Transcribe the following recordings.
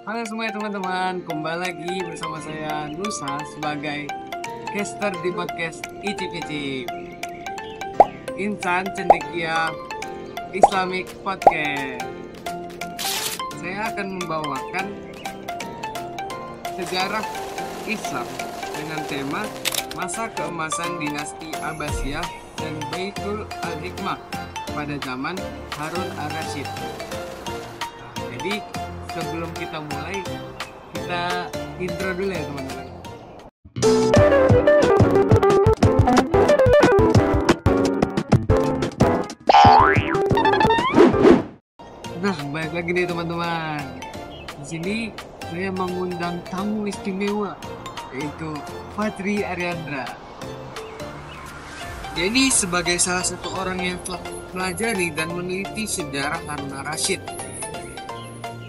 Halo semua teman-teman, kembali lagi bersama saya Nusa sebagai caster di podcast Icip Icip Insan Cendekia Islamic Podcast. Saya akan membawakan sejarah Islam dengan tema masa keemasan dinasti Abbasiyah dan Baitul Al-Hikmah pada zaman Harun Ar-Rasyid. Jadi sebelum kita mulai, kita intro dulu ya teman-teman. Nah, balik lagi nih teman-teman. Di sini saya mengundang tamu istimewa, yaitu Fadri Aryandra. Jadi sebagai salah satu orang yang telah pelajari dan meneliti sejarah Harun Ar-Rasyid,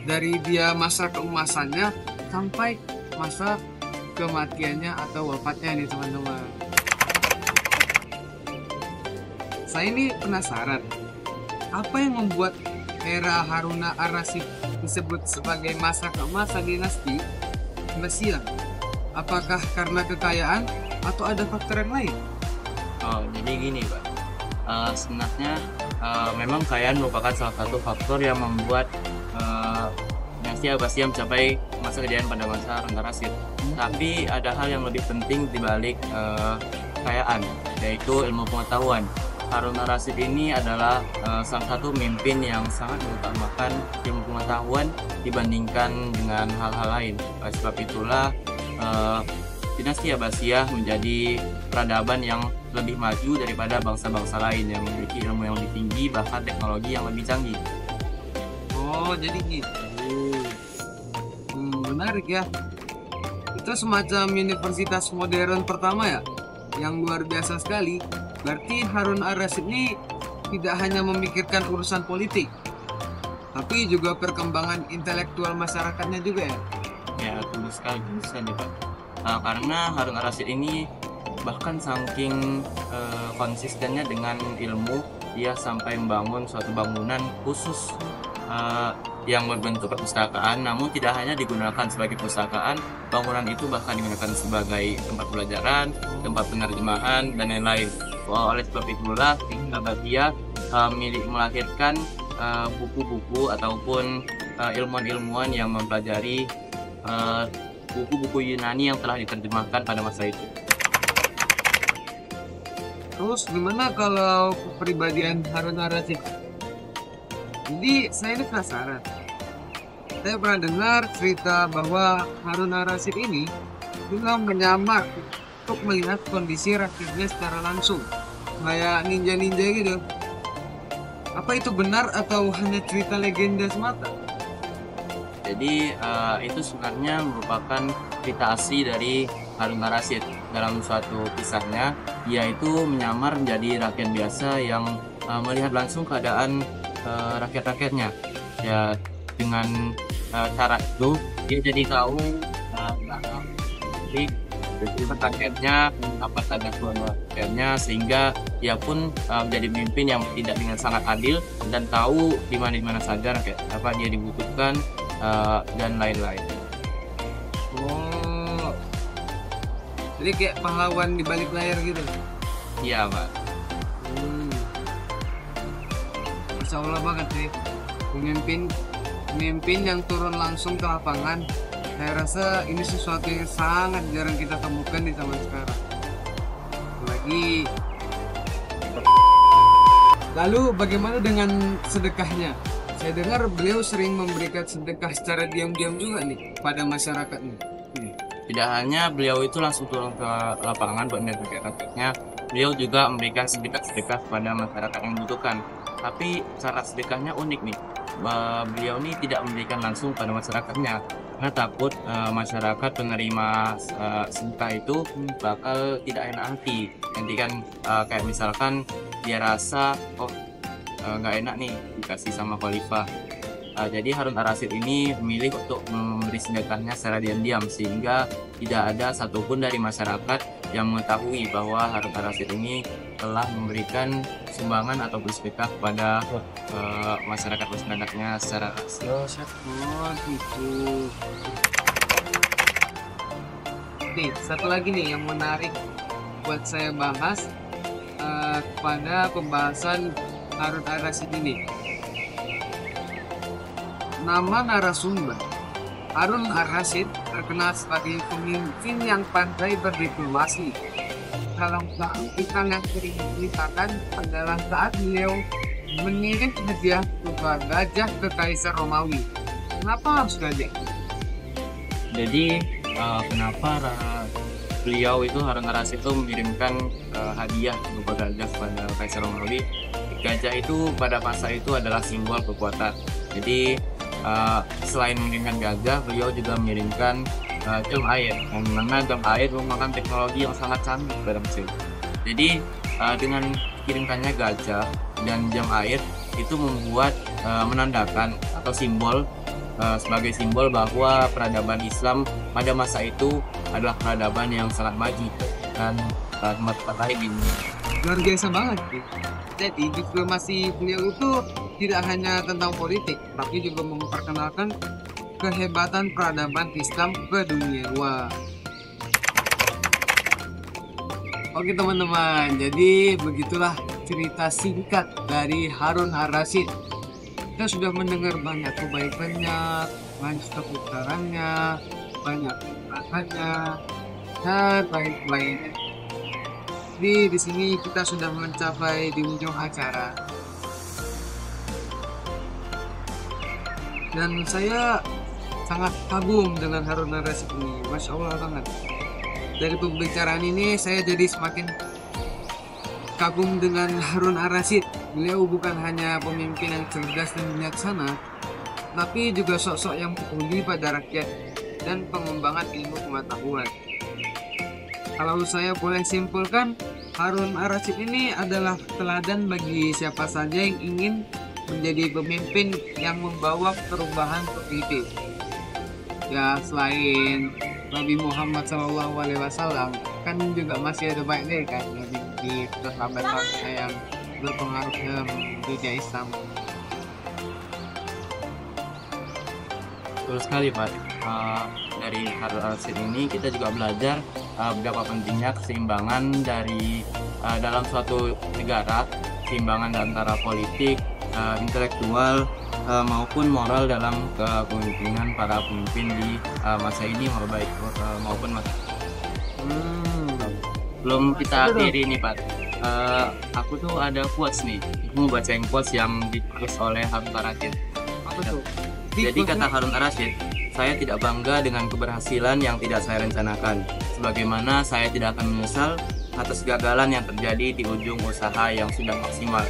dari dia masa keemasannya sampai masa kematiannya atau wafatnya nih teman-teman. Saya ini penasaran, apa yang membuat era Harun Ar-Rasyid disebut sebagai masa keemasan dinasti Abbasiyah? Apakah karena kekayaan atau ada faktor yang lain? Oh, jadi gini, Pak. Sebenarnya memang kekayaan merupakan salah satu faktor yang membuat dinasti Abbasiyah mencapai masa kejayaan pada masa Harun Ar-Rasyid. Tapi ada hal yang lebih penting dibalik kekayaan, yaitu ilmu pengetahuan. Harun Ar-Rasyid ini adalah salah satu pemimpin yang sangat mengutamakan ilmu pengetahuan dibandingkan dengan hal-hal lain. Oleh sebab itulah dinasti Abbasiyah menjadi peradaban yang lebih maju daripada bangsa-bangsa lain yang memiliki ilmu yang lebih tinggi, bahkan teknologi yang lebih canggih. Oh, jadi gitu. Menarik ya. Itu semacam universitas modern pertama ya, yang luar biasa sekali. Berarti Harun Ar-Rasyid ini tidak hanya memikirkan urusan politik, tapi juga perkembangan intelektual masyarakatnya juga ya. Ya, tentu sekali bisa nih, Pak. Karena Harun Ar-Rasyid ini bahkan saking konsistennya dengan ilmu, dia sampai membangun suatu bangunan khusus yang berbentuk perpustakaan, namun tidak hanya digunakan sebagai perpustakaan, bangunan itu bahkan digunakan sebagai tempat pelajaran, tempat penerjemahan, dan lain-lain. Oleh sebab itulah Abbasiyah melahirkan buku-buku ataupun ilmuwan-ilmuwan yang mempelajari buku-buku Yunani yang telah diterjemahkan pada masa itu. Terus gimana kalau kepribadian Harun Ar-Rasyid? Jadi saya ini penasaran. Saya pernah dengar cerita bahwa Harun Ar-Rasyid ini juga menyamar untuk melihat kondisi rakyatnya secara langsung, kayak ninja-ninja gitu. Apa itu benar atau hanya cerita legenda semata? Jadi itu sebenarnya merupakan cerita asli dari Harun Ar-Rasyid. Dalam suatu kisahnya, dia itu menyamar menjadi rakyat biasa yang melihat langsung keadaan rakyat-rakyatnya. Ya, dengan cara itu dia jadi tahu rakyatnya, apa saja rakyatnya, sehingga dia pun menjadi pemimpin yang tidak dengan sangat adil dan tahu di mana saja rakyat apa dia dibutuhkan dan lain-lain. Oh, jadi kayak pahlawan di balik layar gitu. Iya, Pak. Masya Allah banget sih, pemimpin yang turun langsung ke lapangan. Saya rasa ini sesuatu yang sangat jarang kita temukan di zaman sekarang. Lagi. Lalu bagaimana dengan sedekahnya? Saya dengar beliau sering memberikan sedekah secara diam-diam juga nih pada masyarakat nih. Tidak hanya beliau itu langsung turun ke lapangan buat melihat rakyatnya, beliau juga memberikan sedekah-sedekah kepada masyarakat yang membutuhkan. Tapi cara sedekahnya unik nih. Beliau ini tidak memberikan langsung pada masyarakatnya, karena takut masyarakat penerima sedekah itu bakal tidak enak hati. Nanti kan kayak misalkan dia rasa nggak enak nih dikasih sama khalifah, Jadi Harun Ar-Rasyid ini memilih untuk memberi sedekahnya secara diam-diam, sehingga tidak ada satupun dari masyarakat yang mengetahui bahwa Harun Ar-Rasyid ini telah memberikan sumbangan atau bersedekah kepada masyarakatnya secara rahasia. Oh gitu. Nih, satu lagi nih yang menarik buat saya bahas pada pembahasan Harun Ar-Rasyid ini. Nama narasumber Harun Ar-Rasyid terkenal sebagai pemimpin yang pandai berdiplomasi. Dalam keangkitan yang sering diceritakan adalah saat beliau mengirim hadiah berupa gajah ke Kaisar Romawi. Kenapa harus gajah? Jadi kenapa beliau itu Harun Ar-Rasyid itu mengirimkan hadiah berupa gajah kepada Kaisar Romawi? Gajah itu pada masa itu adalah simbol kekuatan. Jadi selain mengirimkan gajah, beliau juga mengirimkan jam air, yang mana jam air merupakan teknologi yang sangat canggih pada masa itu. Jadi dengan kirimkannya gajah dan jam air itu membuat menandakan atau simbol sebagai simbol bahwa peradaban Islam pada masa itu adalah peradaban yang sangat maju dan tempat-tempat lain di dunia. Luar biasa banget sih. Jadi diplomasi beliau itu tidak hanya tentang politik, tapi juga memperkenalkan kehebatan peradaban Islam ke dunia luar. Oke teman-teman, jadi begitulah cerita singkat dari Harun Ar-Rasyid. Kita sudah mendengar banyak kebaikannya, banyak keputarannya, banyak kekuatannya, dan lain-lainnya. Jadi di sini kita sudah mencapai di ujung acara. Dan saya sangat kagum dengan Harun Ar-Rasyid ini, Masya Allah banget. Dari pembicaraan ini saya jadi semakin kagum dengan Harun Ar-Rasyid. Beliau bukan hanya pemimpin yang cerdas dan bijaksana, tapi juga sosok yang peduli pada rakyat dan pengembangan ilmu pengetahuan. Kalau saya boleh simpulkan, Harun Ar-Rasyid ini adalah teladan bagi siapa saja yang ingin menjadi pemimpin yang membawa perubahan positif. Ya, selain Nabi Muhammad SAW, kan juga masih ada banyak kan di sahabat-sahabatnya yang berpengaruh dalam dunia Islam. Betul sekali Pak. Dari Harun Ar-Rasyid ini kita juga belajar betapa pentingnya keseimbangan dari dalam suatu negara, keseimbangan antara politik, intelektual maupun moral dalam kepemimpinan para pemimpin di masa ini maupun masa belum kita akhiri nih Pak. Aku tuh ada quotes nih, aku mau bacain quotes yang ditulis oleh Harun Ar-Rasyid. Apa tuh? Jadi kata Harun Ar-Rasyid, saya tidak bangga dengan keberhasilan yang tidak saya rencanakan, sebagaimana saya tidak akan menyesal atas kegagalan yang terjadi di ujung usaha yang sudah maksimal.